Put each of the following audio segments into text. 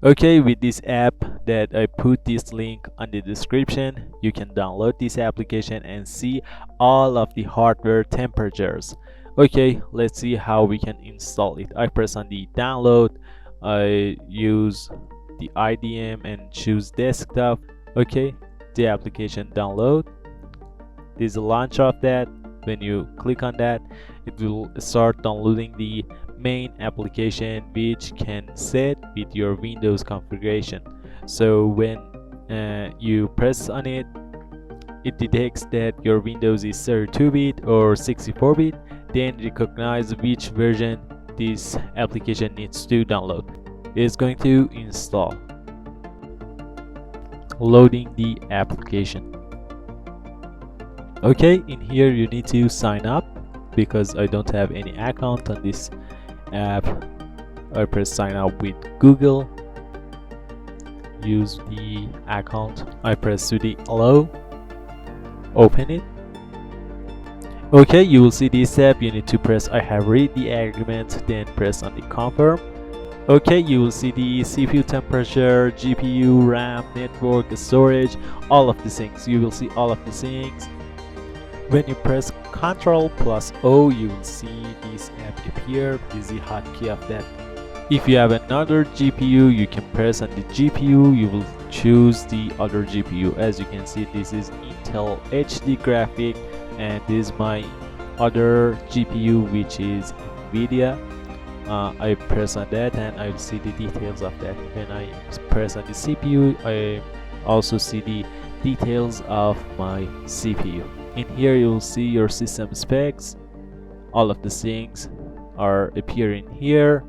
Okay, with this app that I put this link on the description, you can download this application and see all of the hardware temperatures. Okay, let's see how we can install it. I press on the download, I use the IDM and choose desktop. Okay, the application download. There's a launch of that. When you click on that, it will start downloading the main application, which can set with your Windows configuration. So when you press on it, it detects that your Windows is 32-bit or 64-bit, then recognize which version this application needs to download. It's going to install. Loading the application. Okay, in here you need to sign up because I don't have any account on this app. I press sign up with Google. Use the account. I press to the allow. Open it. Okay, you will see this app. You need to press I have read the agreement, then press on the confirm. Okay, you will see the CPU temperature, GPU, RAM, network, storage, all of these things. You will see all of these things. When you press Ctrl+O, you will see this app appear. This is the hotkey of that. If you have another GPU, you can press on the GPU. You will choose the other GPU. As you can see, this is Intel HD graphic, and this is my other GPU, which is NVIDIA. I press on that and I will see the details of that. When I press on the CPU, I also see the details of my CPU. In here you will see your system specs. All of the things are appearing here.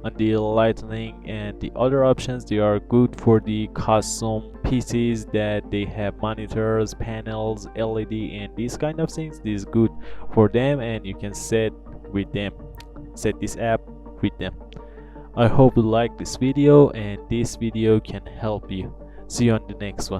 On the lightning and the other options, they are good for the custom PCs that they have monitors, panels, LED, and these kind of things. This is good for them, and you can set with them. Set this app with them. I hope you like this video and this video can help you. See you on the next one.